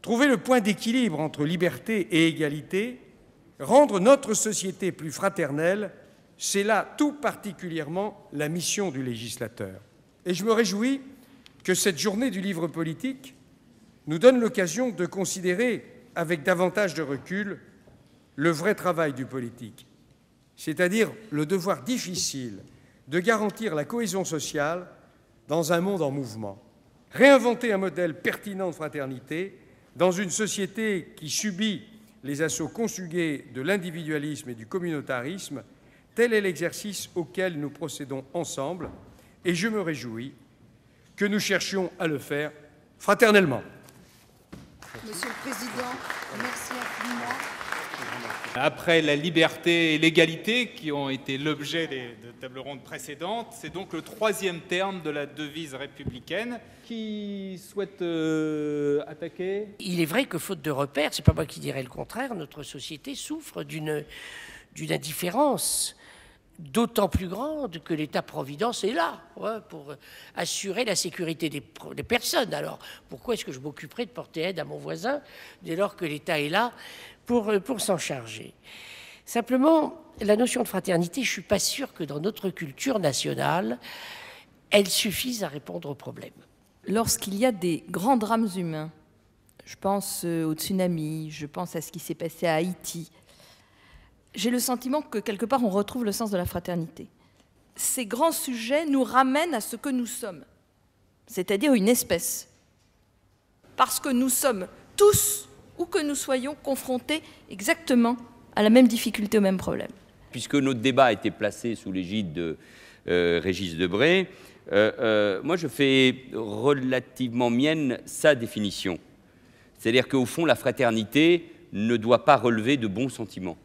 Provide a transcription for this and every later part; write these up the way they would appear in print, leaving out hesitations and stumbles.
trouver le point d'équilibre entre liberté et égalité, rendre notre société plus fraternelle, c'est là tout particulièrement la mission du législateur. Et je me réjouis que cette journée du livre politique nous donne l'occasion de considérer avec davantage de recul le vrai travail du politique, c'est-à-dire le devoir difficile de garantir la cohésion sociale dans un monde en mouvement. Réinventer un modèle pertinent de fraternité dans une société qui subit les assauts conjugués de l'individualisme et du communautarisme, tel est l'exercice auquel nous procédons ensemble, et je me réjouis que nous cherchions à le faire fraternellement. Monsieur le Président, merci infiniment. Après la liberté et l'égalité qui ont été l'objet de tables rondes précédentes, c'est donc le troisième terme de la devise républicaine. Qui souhaite attaquer? Il est vrai que faute de repères, c'est pas moi qui dirais le contraire, notre société souffre d'une indifférence d'autant plus grande que l'État-providence est là pour assurer la sécurité des personnes. Alors, pourquoi est-ce que je m'occuperais de porter aide à mon voisin dès lors que l'État est là pour s'en charger? Simplement, la notion de fraternité, je ne suis pas sûr que dans notre culture nationale, elle suffise à répondre aux problèmes. Lorsqu'il y a des grands drames humains, je pense au tsunami, je pense à ce qui s'est passé à Haïti, j'ai le sentiment que quelque part on retrouve le sens de la fraternité. Ces grands sujets nous ramènent à ce que nous sommes, c'est-à-dire une espèce. Parce que nous sommes tous, où que nous soyons, confrontés exactement à la même difficulté, au même problème. Puisque notre débat a été placé sous l'égide de Régis Debray, moi je fais relativement mienne sa définition. C'est-à-dire qu'au fond, la fraternité ne doit pas relever de bons sentiments.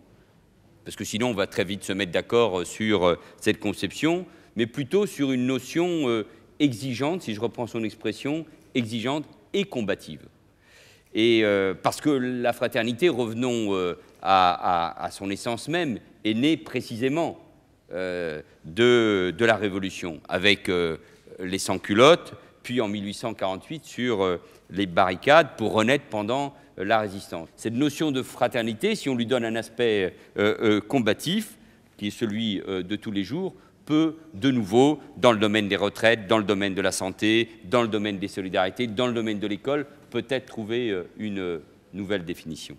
Parce que sinon, on va très vite se mettre d'accord sur cette conception, mais plutôt sur une notion exigeante, si je reprends son expression, exigeante et combative. Et parce que la fraternité, revenons à son essence même, est née précisément de la Révolution, avec les sans-culottes, puis en 1848 sur les barricades pour renaître pendant la résistance. Cette notion de fraternité, si on lui donne un aspect combatif, qui est celui de tous les jours, peut de nouveau, dans le domaine des retraites, dans le domaine de la santé, dans le domaine des solidarités, dans le domaine de l'école, peut-être trouver une nouvelle définition.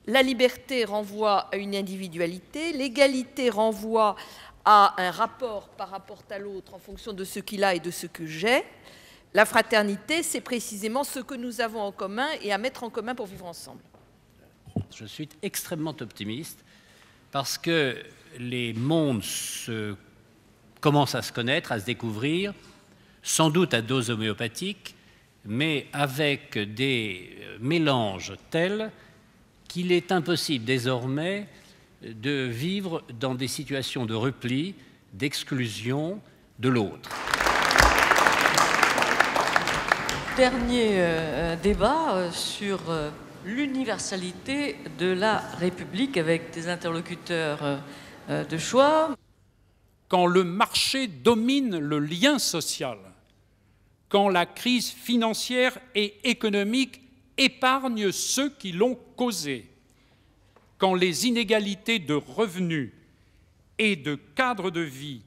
La liberté renvoie à une individualité, l'égalité renvoie à un rapport par rapport à l'autre en fonction de ce qu'il a et de ce que j'ai. La fraternité, c'est précisément ce que nous avons en commun et à mettre en commun pour vivre ensemble. Je suis extrêmement optimiste parce que les mondes commencent à se connaître, à se découvrir, sans doute à dose homéopathique, mais avec des mélanges tels qu'il est impossible désormais de vivre dans des situations de repli, d'exclusion de l'autre. Dernier débat sur l'universalité de la République avec des interlocuteurs de choix. Quand le marché domine le lien social, quand la crise financière et économique épargne ceux qui l'ont causée, quand les inégalités de revenus et de cadre de vie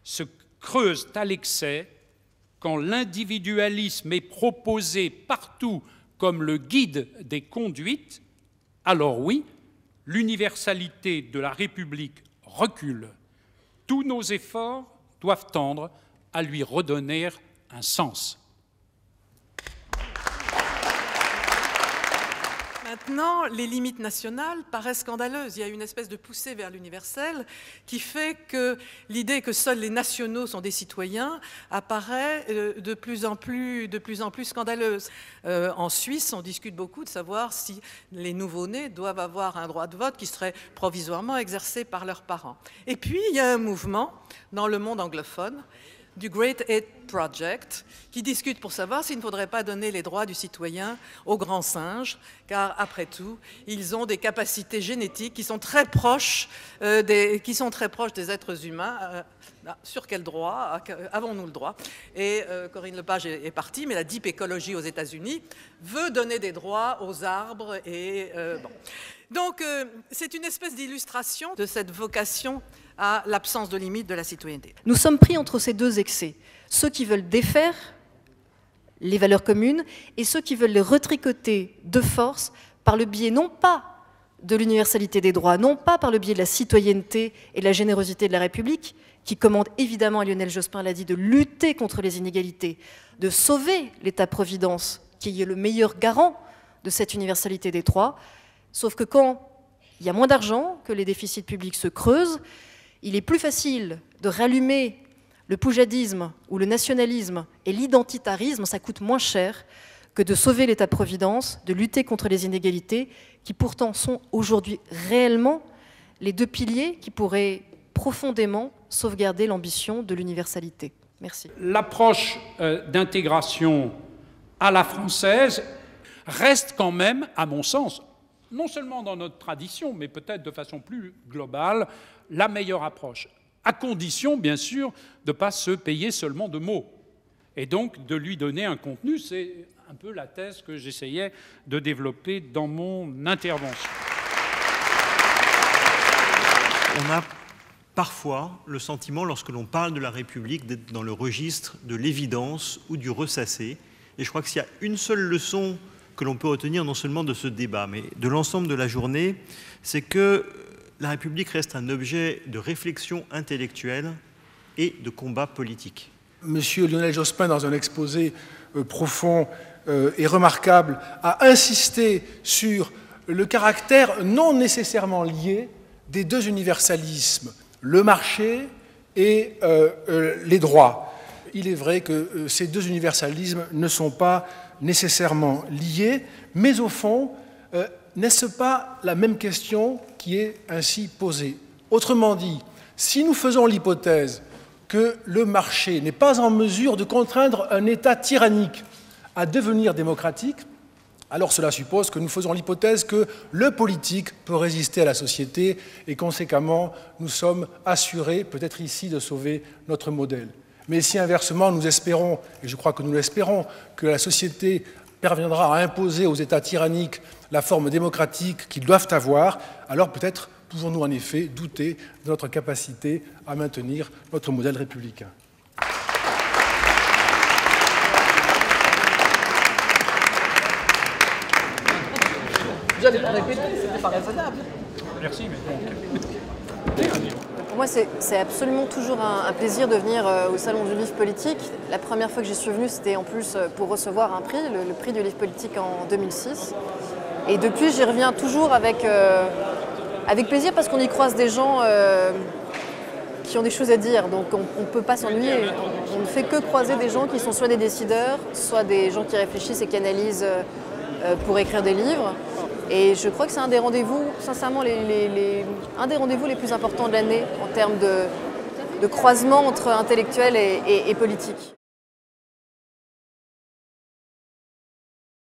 se creusent à l'excès, quand l'individualisme est proposé partout comme le guide des conduites, alors oui, l'universalité de la République recule. Tous nos efforts doivent tendre à lui redonner un sens. Maintenant, les limites nationales paraissent scandaleuses. Il y a une espèce de poussée vers l'universel qui fait que l'idée que seuls les nationaux sont des citoyens apparaît de plus en plus scandaleuse. En Suisse, on discute beaucoup de savoir si les nouveau-nés doivent avoir un droit de vote qui serait provisoirement exercé par leurs parents. Et puis, il y a un mouvement dans le monde anglophone du Great Ape Project, qui discute pour savoir s'il ne faudrait pas donner les droits du citoyen aux grands singes, car après tout, ils ont des capacités génétiques qui sont très proches, des êtres humains. Sur quel droit avons-nous le droit? Et Corinne Lepage est partie, mais la Deep Ecology aux États-Unis veut donner des droits aux arbres. Et, bon. Donc, c'est une espèce d'illustration de cette vocation à l'absence de limite de la citoyenneté. Nous sommes pris entre ces deux excès, ceux qui veulent défaire les valeurs communes et ceux qui veulent les retricoter de force par le biais non pas de l'universalité des droits, non pas par le biais de la citoyenneté et de la générosité de la République, qui commande évidemment, à Lionel Jospin l'a dit, de lutter contre les inégalités, de sauver l'État-providence, qui est le meilleur garant de cette universalité des droits, sauf que quand il y a moins d'argent, que les déficits publics se creusent, il est plus facile de rallumer le poujadisme ou le nationalisme et l'identitarisme, ça coûte moins cher que de sauver l'État-providence, de lutter contre les inégalités, qui pourtant sont aujourd'hui réellement les deux piliers qui pourraient profondément sauvegarder l'ambition de l'universalité. Merci. L'approche d'intégration à la française reste quand même, à mon sens, non seulement dans notre tradition, mais peut-être de façon plus globale, la meilleure approche, à condition, bien sûr, de ne pas se payer seulement de mots, et donc de lui donner un contenu. C'est un peu la thèse que j'essayais de développer dans mon intervention. On a parfois le sentiment, lorsque l'on parle de la République, d'être dans le registre de l'évidence ou du ressassé, et je crois que s'il y a une seule leçon que l'on peut retenir non seulement de ce débat, mais de l'ensemble de la journée, c'est que la République reste un objet de réflexion intellectuelle et de combat politique. Monsieur Lionel Jospin, dans un exposé profond et remarquable, a insisté sur le caractère non nécessairement lié des deux universalismes, le marché et les droits. Il est vrai que ces deux universalismes ne sont pas nécessairement liés, mais au fond, n'est-ce pas la même question qui est ainsi posée? Autrement dit, si nous faisons l'hypothèse que le marché n'est pas en mesure de contraindre un État tyrannique à devenir démocratique, alors cela suppose que nous faisons l'hypothèse que le politique peut résister à la société et conséquemment nous sommes assurés, peut-être ici, de sauver notre modèle. Mais si inversement nous espérons, et je crois que nous l'espérons, que la société parviendra à imposer aux États tyranniques la forme démocratique qu'ils doivent avoir, alors peut-être pouvons-nous en effet douter de notre capacité à maintenir notre modèle républicain. Vous n'allez pas répéter, c'était pas raisonnable. Merci, mais Pour moi, c'est absolument toujours un plaisir de venir au Salon du Livre Politique. La première fois que j'y suis venue, c'était en plus pour recevoir un prix, le prix du livre politique en 2006. Et depuis, j'y reviens toujours avec plaisir parce qu'on y croise des gens qui ont des choses à dire. Donc on ne peut pas s'ennuyer. On ne fait que croiser des gens qui sont soit des décideurs, soit des gens qui réfléchissent et qui analysent pour écrire des livres. Et je crois que c'est un des rendez-vous, sincèrement, un des rendez-vous les plus importants de l'année en termes de croisement entre intellectuels et politiques.